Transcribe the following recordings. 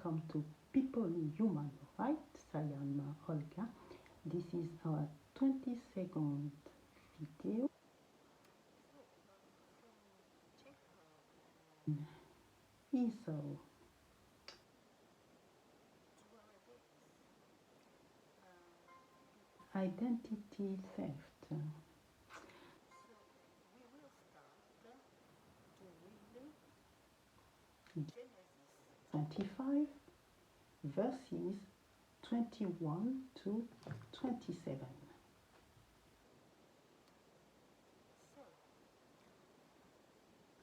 welcome to People Human Rights. I am Olga. This is our 22nd video. Esau. Identity theft. 25 verses 21 to 27.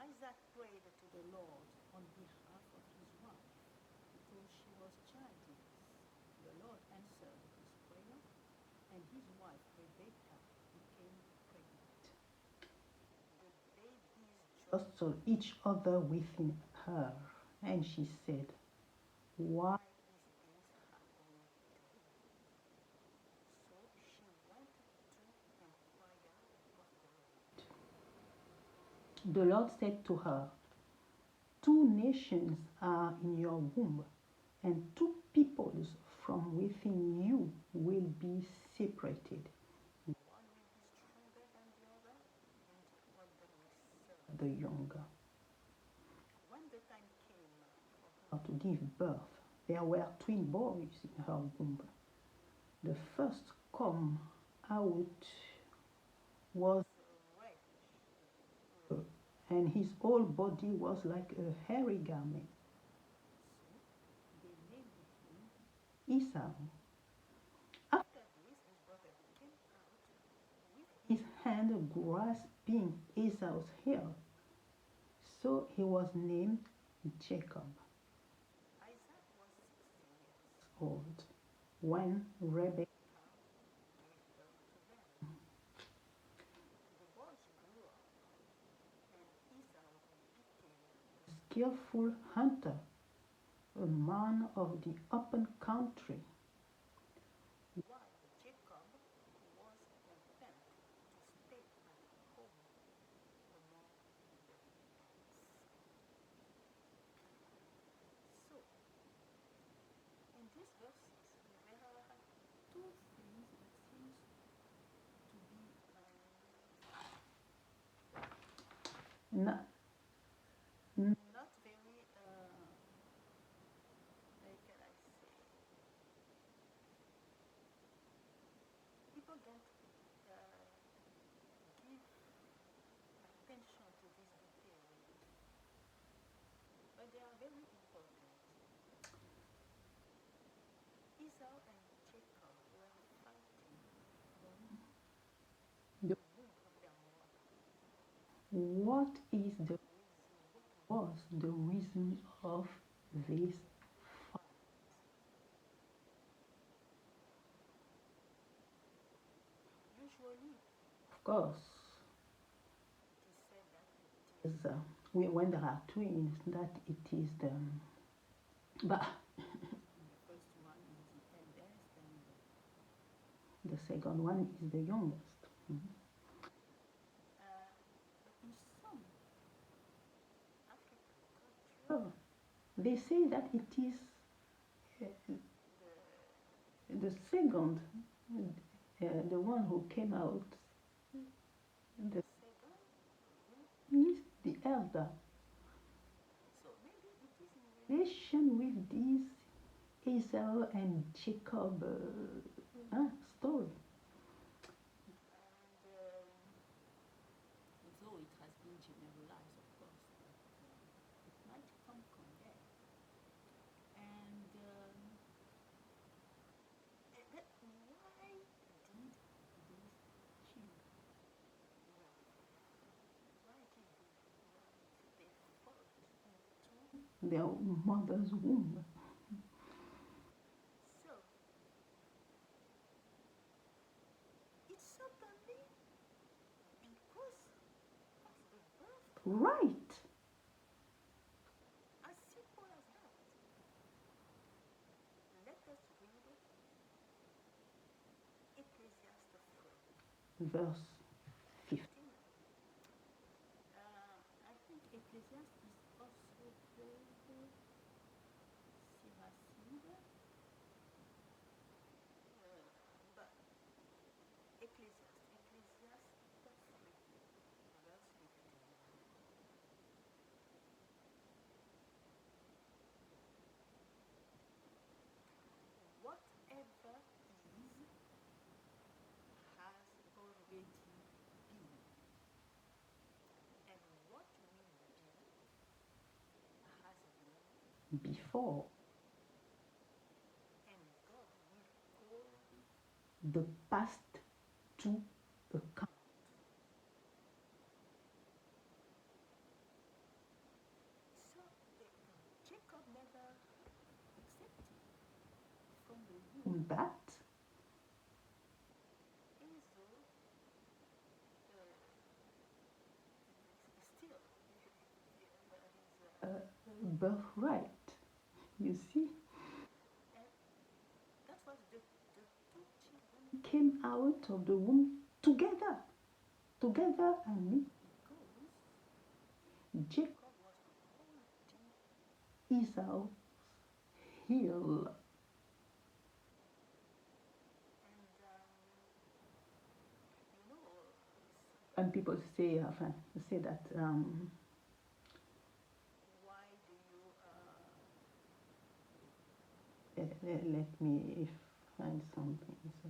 Isaac prayed to the Lord on behalf of his wife because she was childless. The Lord answered his prayer, and his wife Rebekah became pregnant. The babies Just saw each other within her, and she said, "Why?" is this happening to me? So she went to inquire of the Lord. The Lord said to her, "Two nations are in your womb, and two peoples from within you will be separated. One will be stronger than the other, and the other will serve The younger." When the time came for her To give birth, there were twin boys in her womb. The first come out was red, and his whole body was like a hairy garment. so they named him. Esau. After this, his brother came out with His hand grasping Esau's hair, so he was named Jacob. Isaac was 16 years Old when Rebekah, gave birth to them. The boys grew up, and Esau became a skillful hunter, a man of the open country, while Jacob was content to stay at home among the tents. So, in these verses, there are two things that seems to be not, not very, how can I say, people don't give attention to these details, but they are very important. Esau and Jacob were fighting from the, the womb of their mother. what is the was the reason of this fight? Usually, Of course, it is said that it is is when there are twins, that it is the but the first one is the eldest, and the second one is the youngest. but in some African culture, Oh, they say that it is the second, the one who came out, the second, is the elder. so maybe it is in Relation with this Esau and Jacob story. and though it has been generalized, of course, but it might come from there. And why did these kill Ralph? Why did they fall into? Their mother's womb. So it's certainly because of the birth, Right. as simple as that. Let us read Ecclesiastes 4. Verse 15. I think Ecclesiastes is also called Sirach before And God will call the past to account. so Jacob never accepted from the womb. That Esau still birthright, you see, and that was the two children came out of the womb together. Together, I mean, because Jacob God was holding Esau's heel. and you know And people say, say that why do you let me find something. So,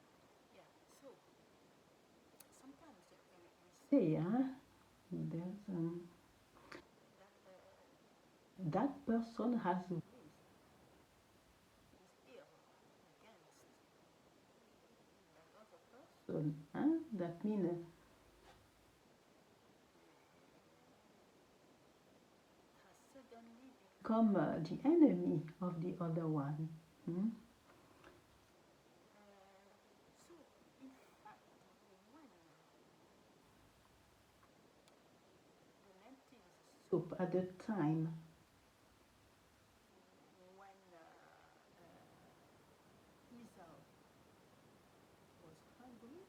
yeah so sometimes we say say, there's that that person has his ill against that other person that means has suddenly become the enemy of the other one. Hmm? so in fact when the lentils So at the time, when Esau was hungry,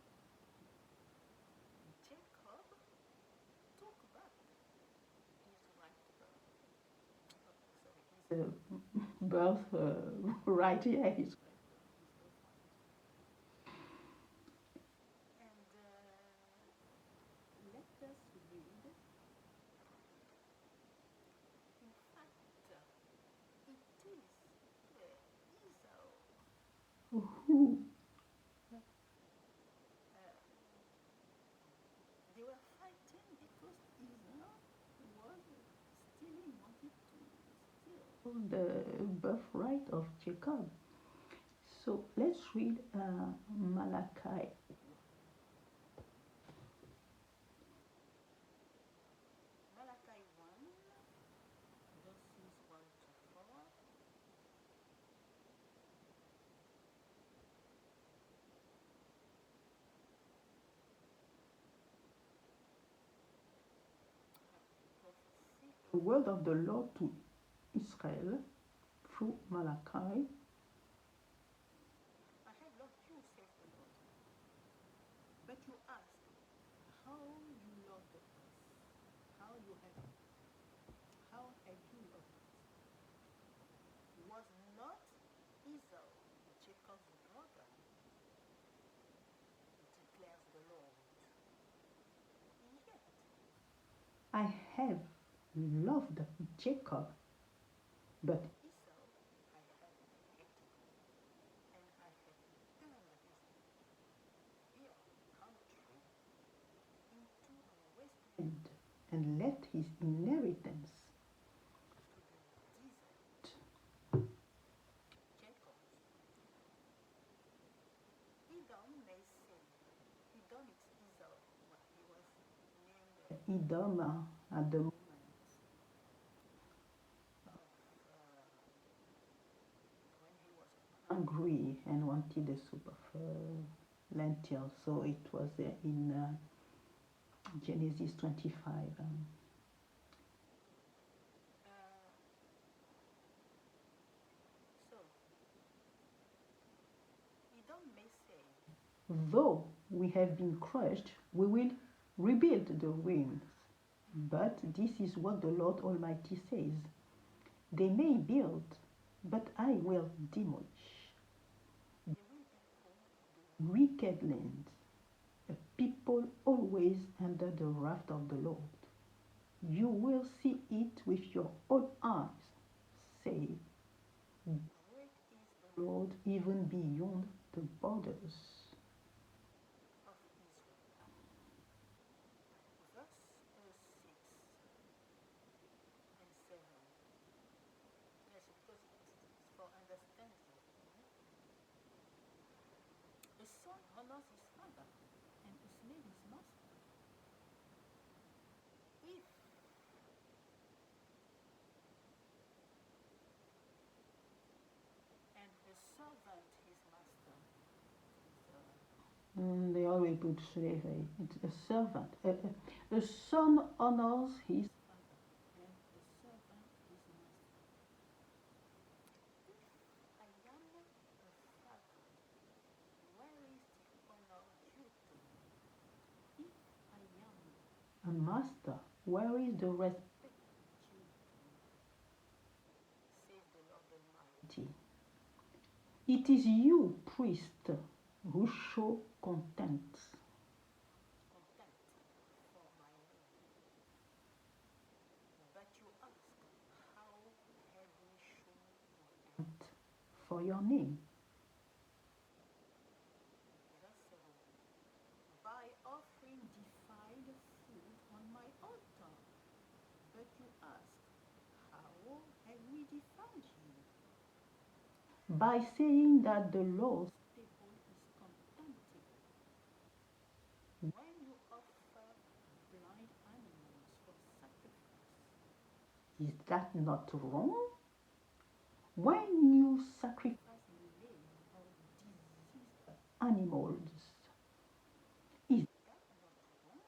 Jacob took back his right, sorry, his birth right, yeah, his birthright. And let us read. In fact, it is Esau. who They were fighting because Esau was stealing, wanted to steal. the birthright of Jacob. So let's read Malachi. Malachi 1, verses 1 to 4. Prophecy. The word of the Lord to Israel through Malachi. I have loved you, says the Lord. But you ask, how you loved us? How you have how have you loved us? Was not Esau Jacob's brother, declares the Lord. Yet I have loved Jacob, but Esau I have hated, and I have turned his ill country into a wasteland and left his inheritance to the desert. Jacob. Edom may say, Edom it's Esau. Well, he was named Edom at the moment of when he was hungry and wanted a soup of lentils. So it was in Genesis 25. so Edom may say, Though we have been crushed, we will rebuild the ruins. But this is what the Lord Almighty says: they may build, but I will demolish. They will become the Wicked land, a people always under the wrath of the Lord. You will see it with your own eyes. Say, great is the Lord, even beyond the borders. of Israel. Verse 6 and 7. Yes, because it's for understanding. A son honors his father, and a slave his master. If and a servant his master They always put slave. It's a servant. A son honors his. father, and a servant his master. If I am a father, where is the honor due to me? If I am A master, where is the respect due to me, says the Lord Almighty. respect? It is you, priest, who show contempt. Contempt for my name. But you ask, how have we shown contempt? For your name. Verse 7. By offering defiled food on my altar. But you ask, how have we defiled you? By saying that the Lord Table is contemptible. When you offer blind animals for sacrifice, is that not wrong? When you sacrifice lame or diseased animals, is that not wrong?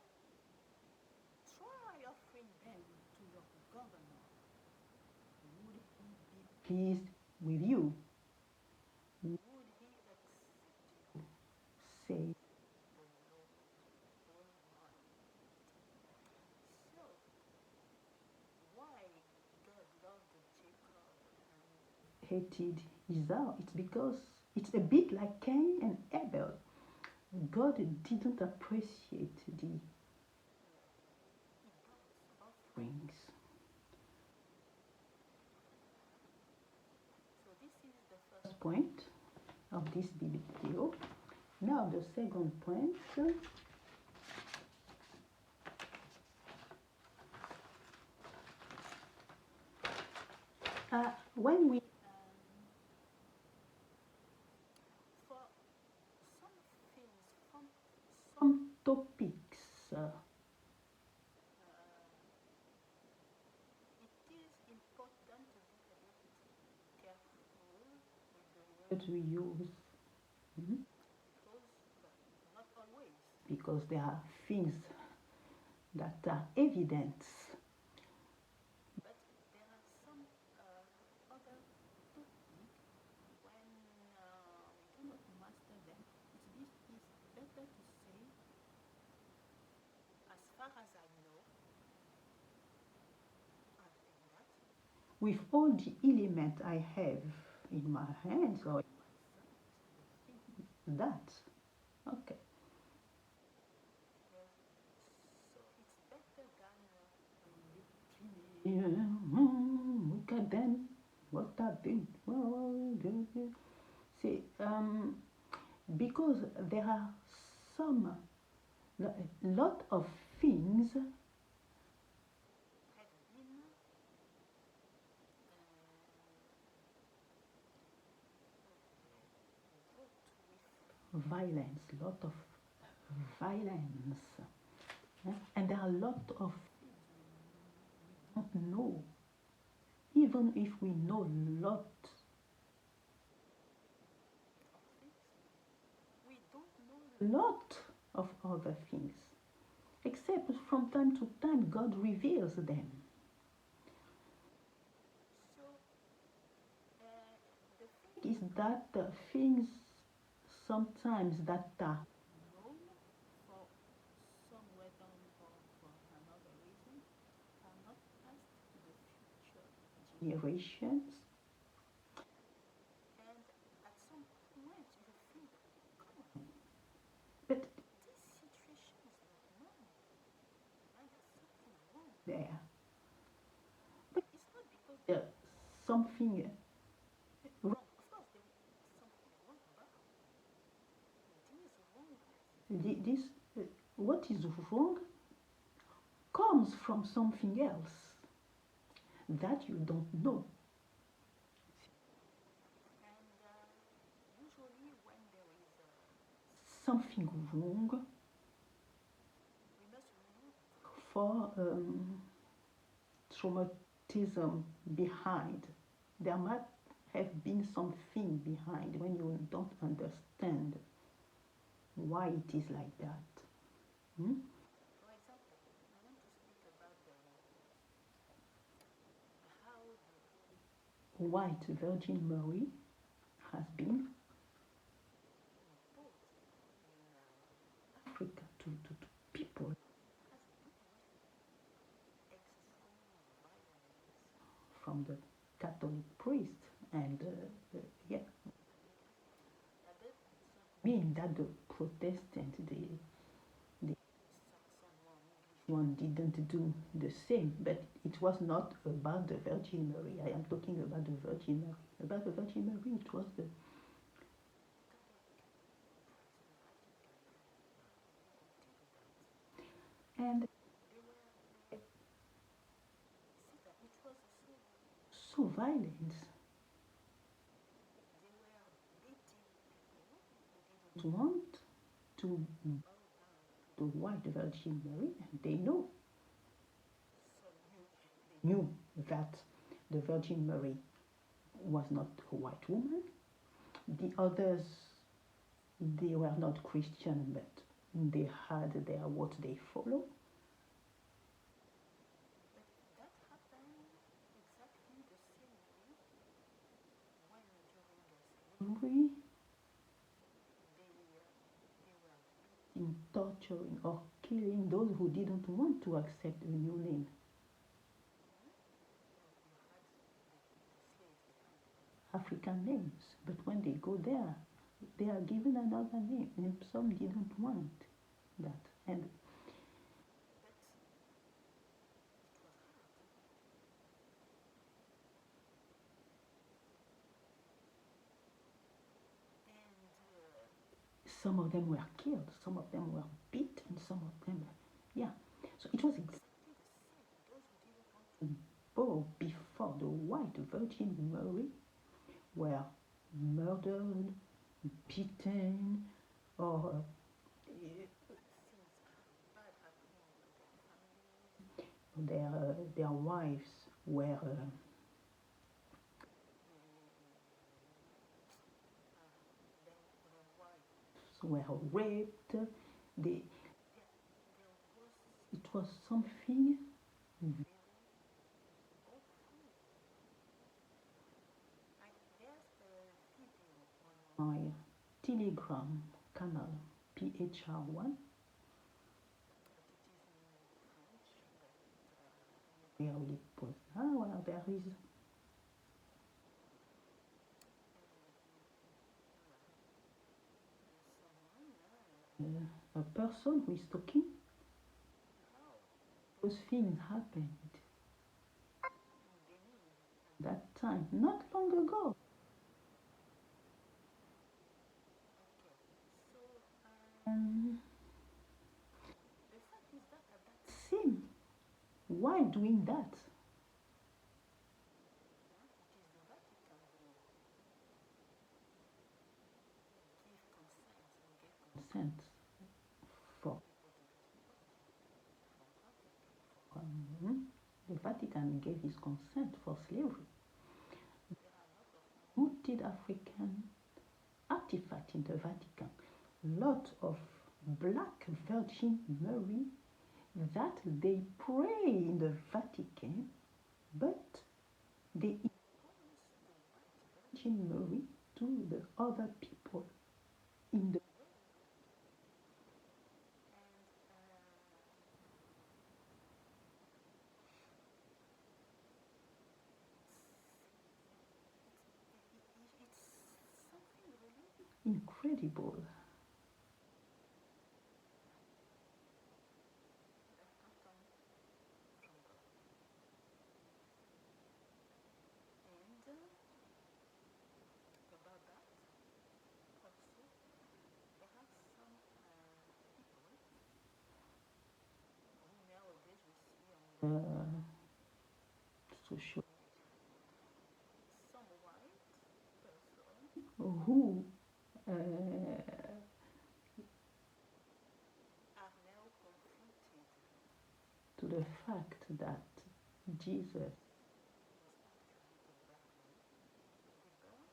Try offering them to your governor. Would he be pleased with you? would he accept you? Say, The Lord Almighty. So why God loved Jacob and hated Esau. It's because it's a bit like Cain and Abel. God didn't appreciate the he burns offering? rings. So this is the first First point of this video. Now the second point. When we for some things, some topics, it is important to be a bit careful with the that words we use, because, but not always. because there are things that are evident. But there are some other topics when we do not master them. It's better to say, as far as I know, I think that With all the elements I have in my hands or that, okay. so it's better than Yeah, look at them. What are they? See, because there are some, a lot of things have been brought with violence, lot of violence, and there are a lot of things we don't know, even if we know lot, of things we don't know. lot of other things, except from time to time God reveals them. So the Is that things sometimes that are known for somewhere down generations. And at some point, you think, come on, But this situation is not normal. And there's something wrong. there, But it's not because there's something wrong. Of course, there is something wrong, but this wrong this what is wrong comes from something else that you don't know. and usually when there is Something wrong we must look for traumatism behind. There might have been something behind when you don't understand why it is like that. Hmm? for example, I want to speak about how the White Virgin Mary has been both in Africa to people has exercised violence. from the Catholic priest and yeah, At that certain mean that the Protestant the Saxon English one didn't do the same, but it was not about the Virgin Mary. I am talking about the Virgin Mary. About the Virgin Mary, it was the and they were see that it was so so violent. they were beating people who To didn't want to bow down to the White Virgin Mary, and they know so they knew that the Virgin Mary was not a white woman. The others, they were not Christian, but they had their what they follow. but that happened exactly the same way when during the slavery Free they were beating in torturing or killing those who didn't want to accept a new name, you had the slaves they had African names. But when they go there, they are given another name, and some didn't want that. And but it was hard and some of them were killed, some of them were beaten, some of them, yeah. So it was exactly the same those who didn't want to before the White Virgin Mary were murdered, beaten, or things bad happening to their families their wives were their wife were raped. They, there was it was something very awful. There's a video on my Telegram canal PHR1 but it is in French but where we put where there is someone a person who is talking. how Those things happened in Benin that time, not long ago. okay so Um, the fact is that at that Same. Why doing that? time it is the Vatican who give consent who gave consent Consent for people to from Africa the Vatican gave his consent for slavery. there are a lot of Rooted African artifact in the Vatican. Lot of black Virgin Mary that they pray in the Vatican, but they calls the white Virgin Mary to the other people in the and incredible. That happened from God. And about that, also, there are some people who nowadays we see on the Social some white person who are now confronted to the fact that Jesus was actually the black man. Because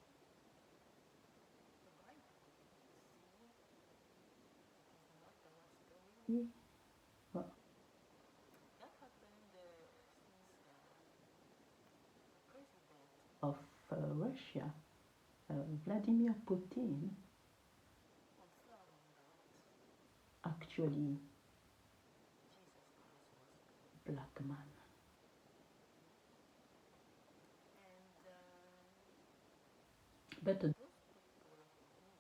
the Bible says it is not our story. uh, That happened since the president of Russia, Vladimir Putin, confirmed that actually Jesus Christ was God. black man. And But those people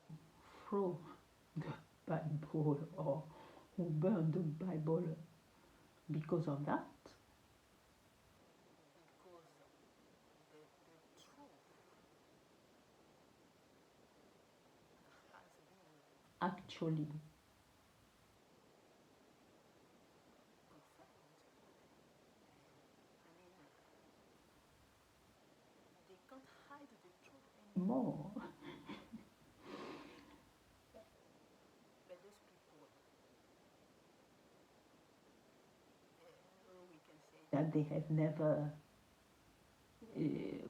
who throw the Bible or who burn the Bible because of that, because the truth has been actually confirmed. I mean, they can't hide the truth anymore. more But those people, we can say that they have never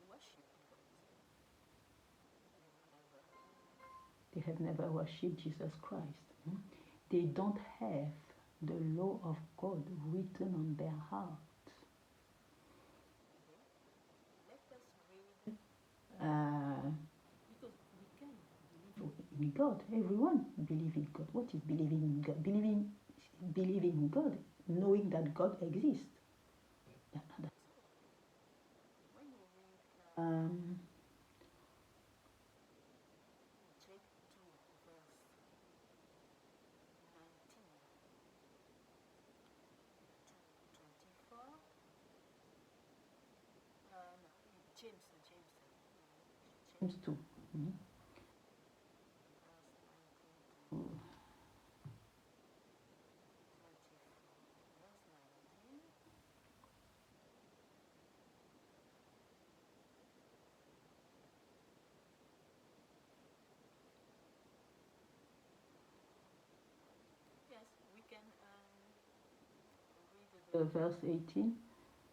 worship God. Never. they have never worshipped Jesus Christ. They don't have the law of God written on their heart. Okay. Let us read Uh, because we can believe in God, everyone believe in God. What is believing in God? Believing in God, knowing that God exists. when you read Um, Job 2 verse 19 to 24. No, James, James 2. verse 19 to Mm. 24. Verse 19. Yes, we can read Verse 18.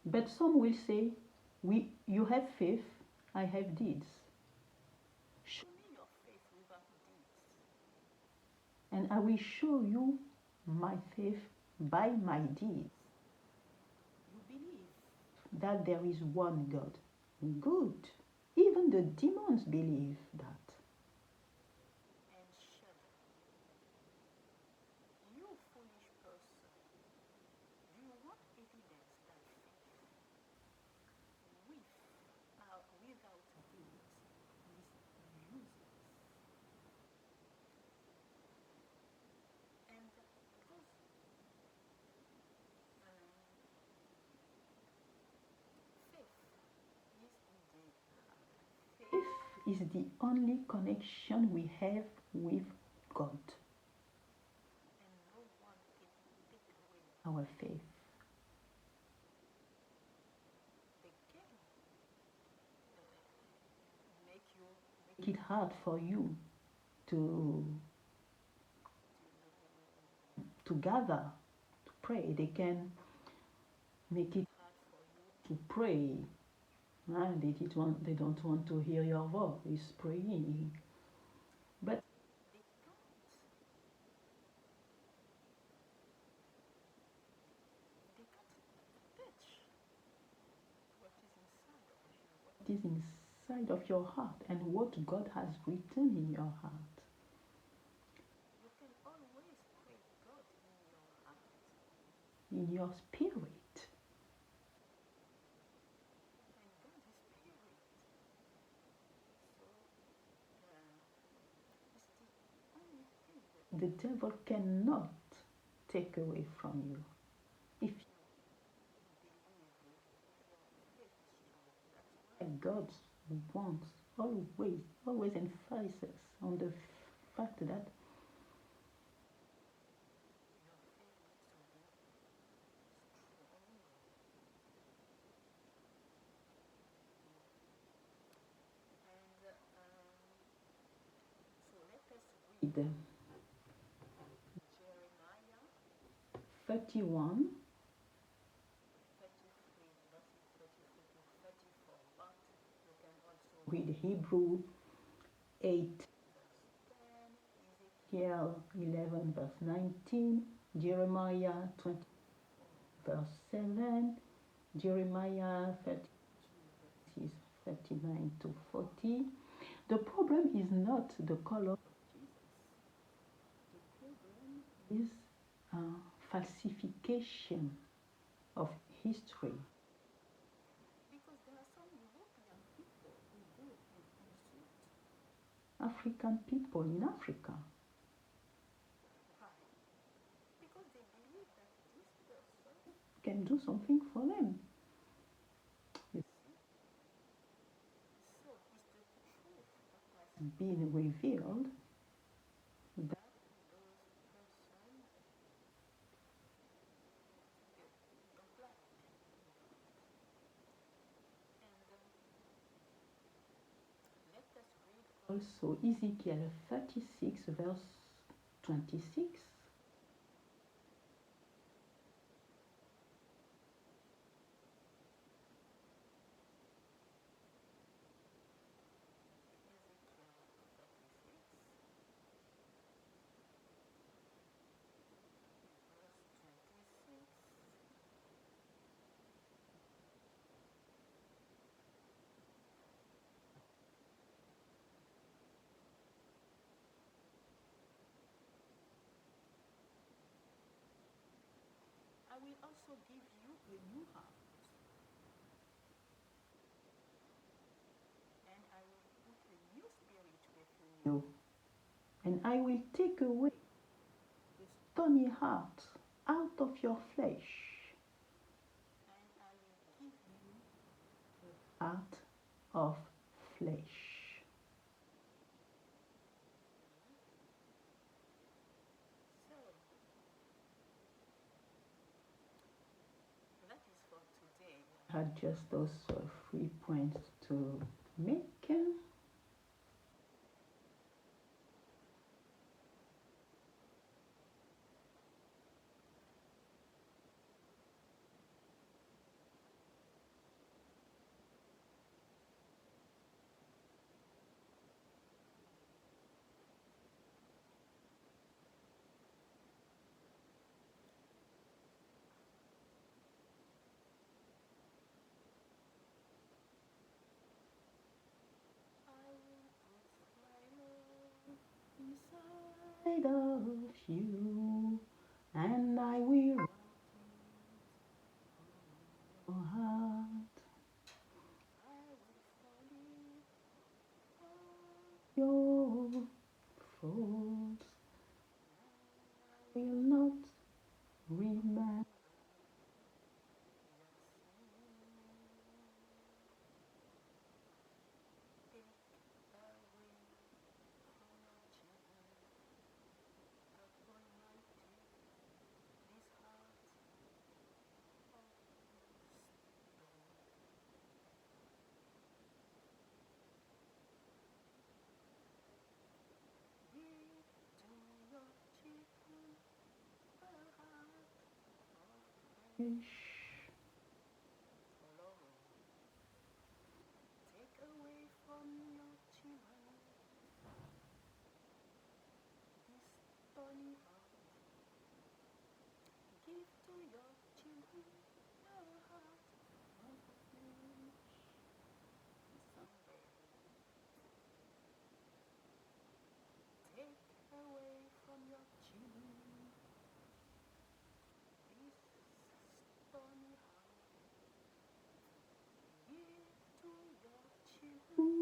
But some will say, you have faith, I have deeds. Show me your faith without deeds. And I will show you my faith by my deeds, You believe. that there is one God. Good. Even the demons believe that. And shudder. You foolish person. Do you want evidence that faith with without deeds is useless? And because faith is in the heart. Faith Faith is the only connection we have with God. and no one can take away Our faith. they can make you Make it hard for you to to gather, to pray. They can make it hard for you to pray. They don't want to hear your voice praying. But they can't touch what is inside of you what is inside of your heart and what God has written in your heart, you can always pray God in your heart in your spirit. and God is spirit so the devil cannot take away from you. If God wants always emphasizes on the fact that read 31, read Hebrew 8, Ezekiel 11 verse 19, Jeremiah 20 verse 7, Jeremiah 30 39 to 40. The problem is not the color, is falsification of history. Because there are some European people who go and insult. African people in Africa. Why? Because they believe that this person Can do something for them. It's so is the truth that has been revealed that those person don't like. And let us read also Ezekiel 36 verse 26. I will also give you a new heart, and I will put a new spirit within you. You. And I will take away the stony heart out of your flesh, And I will give you heart of flesh. so that is for today. I had just those 3 points to make. I will put my love inside Inside of you, and I will write your heart, I will forgive all your faults. I will not remember. take away from your children God Almighty this heart of stone. Give to your children a heart of flesh. Lord, take away from your children this stony heart. Give to your children a heart of flesh. Someday, take away from your children this stony heart. Give to your children